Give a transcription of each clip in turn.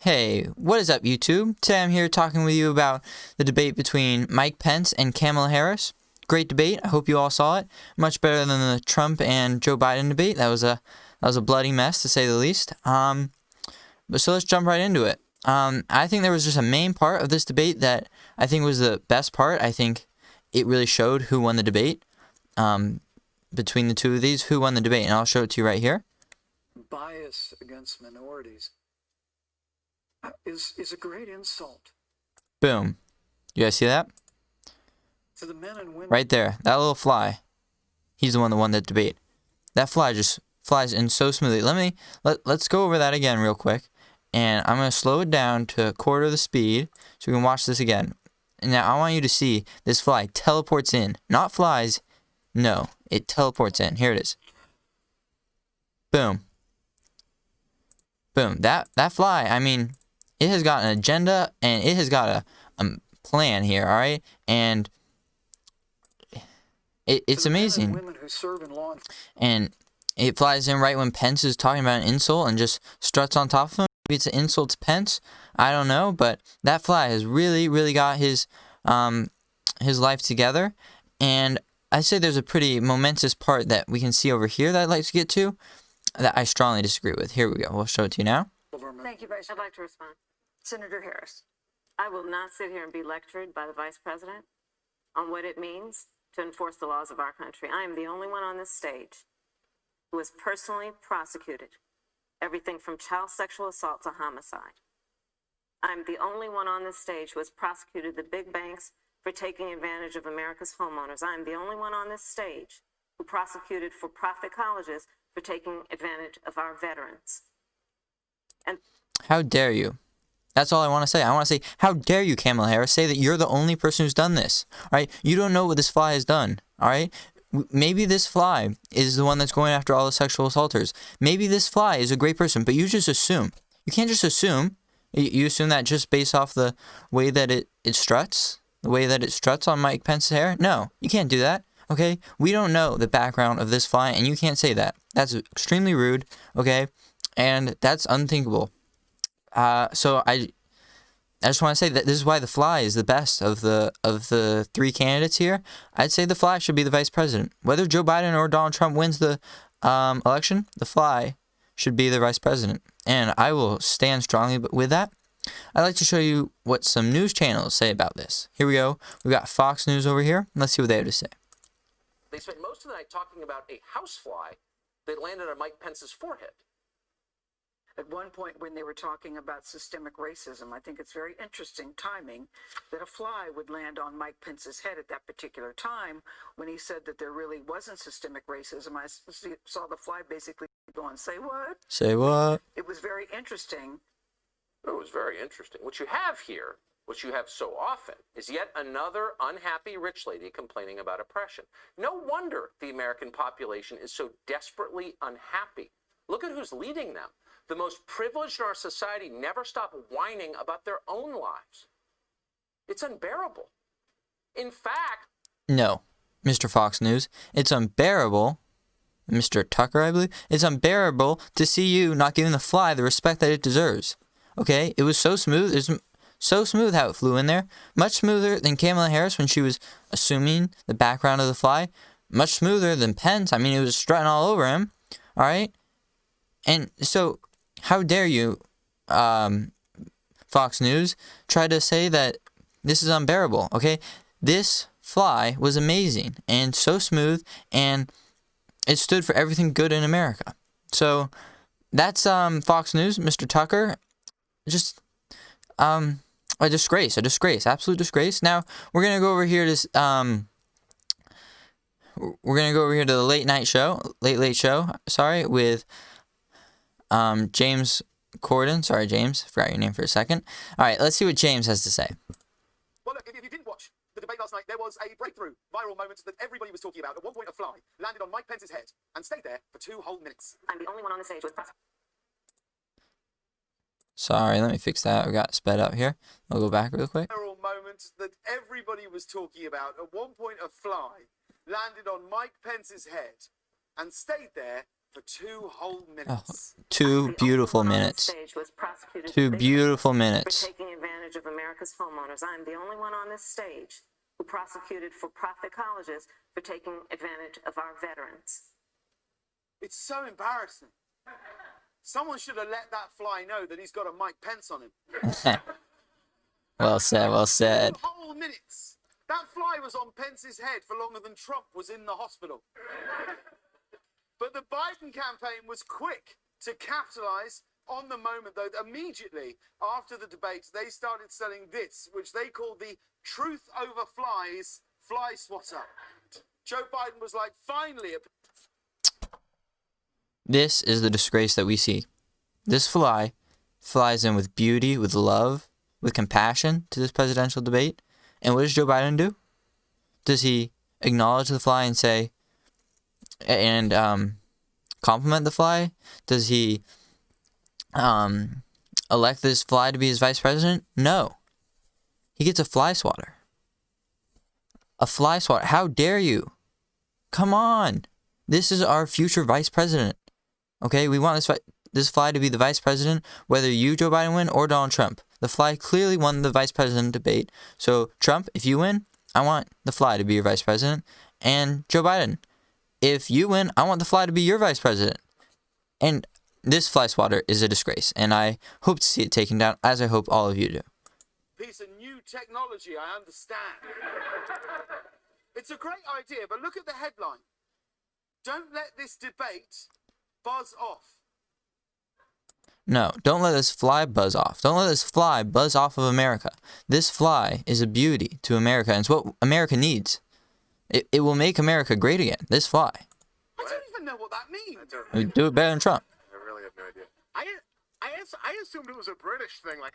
Hey, what is up, YouTube? Today I'm here talking with you about the debate between Mike Pence and Kamala Harris. Great debate. I hope you all saw it. Much better than the Trump and Joe Biden debate. That was a bloody mess, to say the least. But so let's jump right into it. I think there was just a main part of this debate that I think was the best part. I think it really showed who won the debate. Between the two of these, who won the debate, and I'll show it to you right here. Bias against minorities is a great insult. Boom. You guys see that? To the men and women. Right there. That little fly. He's the one that won that debate. That fly just flies in so smoothly. Let's go over that again real quick. And I'm going to slow it down to a quarter of the speed so we can watch this again. And now I want you to see this fly teleports in. Not flies. No. It teleports in. Here it is. Boom. Boom. That fly, I mean, it has got an agenda and it has got a plan here, all right? And it's amazing. And it flies in right when Pence is talking about an insult and just struts on top of him. Maybe it's an insult to Pence. I don't know, but that fly has really got his life together. And I'd say there's a pretty momentous part that we can see over here that I'd like to get to that I strongly disagree with. Here we go. We'll show it to you now. Thank you, Vice. I'd like to respond. Senator Harris. I will not sit here and be lectured by the Vice President on what it means to enforce the laws of our country. I am the only one on this stage who has personally prosecuted everything from child sexual assault to homicide. I'm the only one on this stage who has prosecuted the big banks for taking advantage of America's homeowners. I'm the only one on this stage who prosecuted for-profit colleges for taking advantage of our veterans. And how dare you? That's all I want to say. I want to say, how dare you, Kamala Harris, say that you're the only person who's done this, all right? You don't know what this fly has done, all right? Maybe this fly is the one that's going after all the sexual assaulters. Maybe this fly is a great person, but you just assume. You can't just assume. You assume that just based off the way that it struts, the way that it struts on Mike Pence's hair? No, you can't do that, okay? We don't know the background of this fly, and you can't say that. That's extremely rude, okay? And that's unthinkable. So I just want to say that this is why the fly is the best of the three candidates here. I'd say the fly should be the vice president. Whether Joe Biden or Donald Trump wins the election, the fly should be the vice president. And I will stand strongly with that. I'd like to show you what some news channels say about this. Here we go. We've got Fox News over here. Let's see what they have to say. They spent most of the night talking about a housefly that landed on Mike Pence's forehead. At one point when they were talking about systemic racism, I think it's very interesting timing that a fly would land on Mike Pence's head at that particular time when he said that there really wasn't systemic racism. I saw the fly basically go on, say what? Say what? It was very interesting. It was very interesting. What you have here, what you have so often, is yet another unhappy rich lady complaining about oppression. No wonder the American population is so desperately unhappy. Look at who's leading them. The most privileged in our society never stop whining about their own lives. It's unbearable. In fact... No, Mr. Fox News, it's unbearable, Mr. Tucker, I believe, it's unbearable to see you not giving the fly the respect that it deserves. Okay? It was so smooth. It was so smooth how it flew in there. Much smoother than Kamala Harris when she was assuming the background of the fly. Much smoother than Pence. I mean, it was strutting all over him. All right? And so... how dare you, Fox News, try to say that this is unbearable, okay? This fly was amazing and so smooth, and it stood for everything good in America. So that's Fox News, Mr. Tucker. Just a disgrace, absolute disgrace. Now we're gonna go over here to the late show. Sorry, with James Corden. Sorry, James. Forgot your name for a second. All right, let's see what James has to say. Well, look, if you didn't watch the debate last night, there was a breakthrough viral moment that everybody was talking about. At one point, a fly landed on Mike Pence's head and stayed there for 2 whole minutes. I'm the only one on the stage with press. Sorry, let me fix that. We got sped up here. I'll go back real quick. Viral moment that everybody was talking about. At one point, a fly landed on Mike Pence's head and stayed there for 2 whole minutes. 2 beautiful minutes. 2 beautiful minutes. For taking advantage of America's homeowners. I'm the only one on this stage who prosecuted for-profit colleges for taking advantage of our veterans. It's so embarrassing. Someone should have let that fly know that he's got a Mike Pence on him. Well said, well said. 2 whole minutes. That fly was on Pence's head for longer than Trump was in the hospital. But the Biden campaign was quick to capitalize on the moment, though. Immediately after the debates, they started selling this, which they called the Truth Over Flies fly swatter. Joe Biden was like, finally. This is the disgrace that we see. This fly flies in with beauty, with love, with compassion to this presidential debate. And what does Joe Biden do? Does he acknowledge the fly and say, and compliment the fly? Does he elect this fly to be his vice president? No. He gets a fly swatter. A fly swatter. How dare you? Come on. This is our future vice president. Okay, we want this fly to be the vice president, whether you, Joe Biden, win or Donald Trump. The fly clearly won the vice president debate. So, Trump, if you win, I want the fly to be your vice president. And Joe Biden, if you win, I want the fly to be your vice president. And this fly swatter is a disgrace. And I hope to see it taken down, as I hope all of you do. Piece of new technology, I understand. It's a great idea, but look at the headline. Don't let this debate buzz off. No, don't let this fly buzz off. Don't let this fly buzz off of America. This fly is a beauty to America, and it's what America needs. It will make America great again. This fly. I don't even know what that means. We do it better than Trump. I really have no idea. I assumed it was a British thing. Like,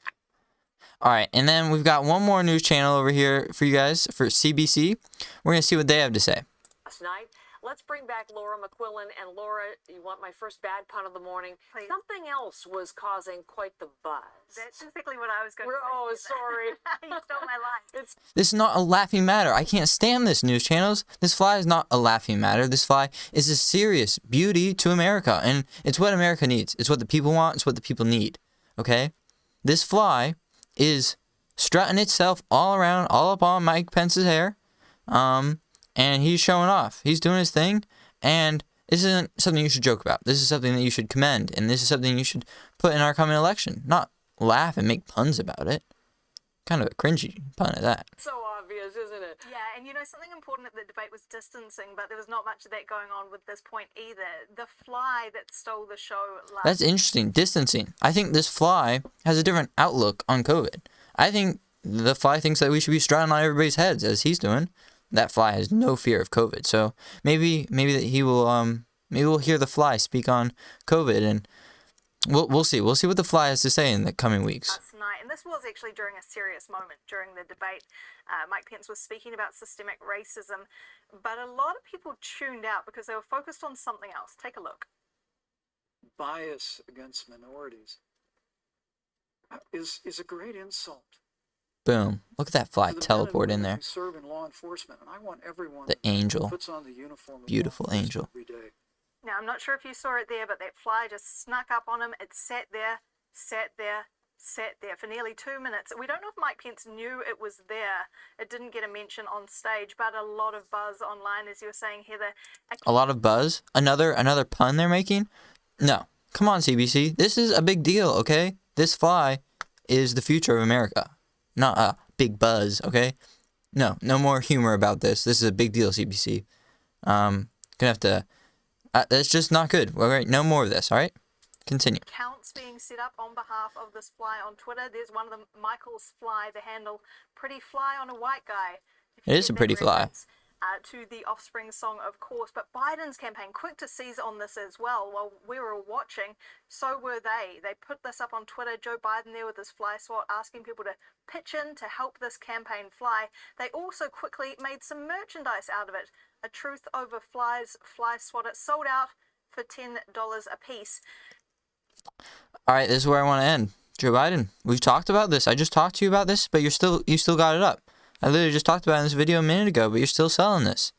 All right, and then we've got one more news channel over here for you guys, for CBC. We're going to see what they have to say. Last night, let's bring back Laura McQuillan. And Laura, you want my first bad pun of the morning? Please. Something else was causing quite the buzz. That's exactly what I was going to say. Oh, sorry. You stole my line. This is not a laughing matter. I can't stand this news channels. This fly is not a laughing matter. This fly is a serious beauty to America, and it's what America needs. It's what the people want. It's what the people need. Okay? This fly is strutting itself all around, all up on Mike Pence's hair, and he's showing off. He's doing his thing, and this isn't something you should joke about. This is something that you should commend, and this is something you should put in our coming election, not laugh and make puns about it. Kind of a cringy pun at that. So obvious, isn't it? Yeah, and you know, something important at the debate was distancing, but there was not much of that going on with this point either. The fly that stole the show last... That's interesting. Distancing. I think this fly has a different outlook on COVID. I think the fly thinks that we should be strutting on everybody's heads, as he's doing. That fly has no fear of COVID. So maybe that he will maybe we'll hear the fly speak on COVID, and we'll see. We'll see what the fly has to say in the coming weeks. Last night, and this was actually during a serious moment during the debate. Mike Pence was speaking about systemic racism, but a lot of people tuned out because they were focused on something else. Take a look. Bias against minorities is a great insult. Boom. Look at that fly To the men and teleport in women there. who serve in law enforcement, and I want everyone The angel. who puts on the uniform of Beautiful law enforcement angel. every day. Now, I'm not sure if you saw it there, but that fly just snuck up on him. It sat there for nearly 2 minutes. We don't know if Mike Pence knew it was there. It didn't get a mention on stage, but a lot of buzz online, as you were saying, Heather. A lot of buzz. Another pun they're making? No. Come on, CBC. This is a big deal, okay? This fly is the future of America. Not a big buzz, okay? No more humor about this. This is a big deal, CBC. Gonna have to... that's just not good. All right, no more of this, all right? Continue. Accounts being set up on behalf of this fly on Twitter. There's one of them, Michael's Fly, the handle, pretty fly on a white guy. If you It is get a that pretty fly. reference, to the Offspring song, of course. But Biden's campaign, quick to seize on this as well. While we were watching, so were they. They put this up on Twitter. Joe Biden there with his fly swat, asking people to pitch in to help this campaign fly. They also quickly made some merchandise out of it. A Truth Over Flies fly swatter sold out for $10 a piece. All right, this is where I want to end. Joe Biden, we've talked about this. I just talked to you about this, but you still got it up. I literally just talked about it in this video a minute ago, but you're still selling this.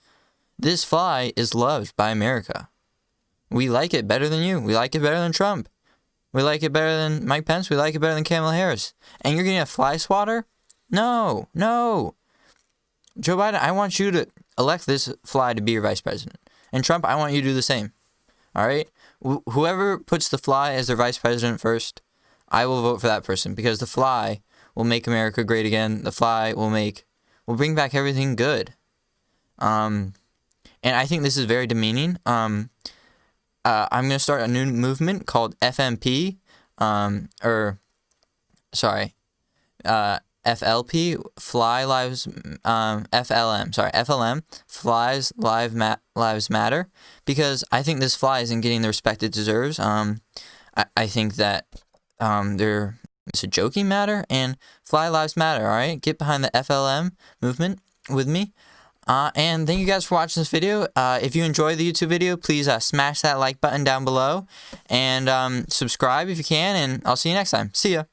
This fly is loved by America. We like it better than you. We like it better than Trump. We like it better than Mike Pence. We like it better than Kamala Harris. And you're getting a fly swatter? No, no. Joe Biden, I want you to elect this fly to be your vice president. And Trump, I want you to do the same. All right? Whoever puts the fly as their vice president first, I will vote for that person, because the fly will make America great again. The fly will bring back everything good. And I think this is very demeaning. I'm going to start a new movement called FLP, Fly Lives, FLM, Flies Lives Matter, because I think this fly isn't getting the respect it deserves. I think that it's a joking matter, and Fly Lives Matter, all right? Get behind the FLM movement with me. And thank you guys for watching this video. If you enjoyed the YouTube video, please smash that like button down below, and subscribe if you can, and I'll see you next time. See ya.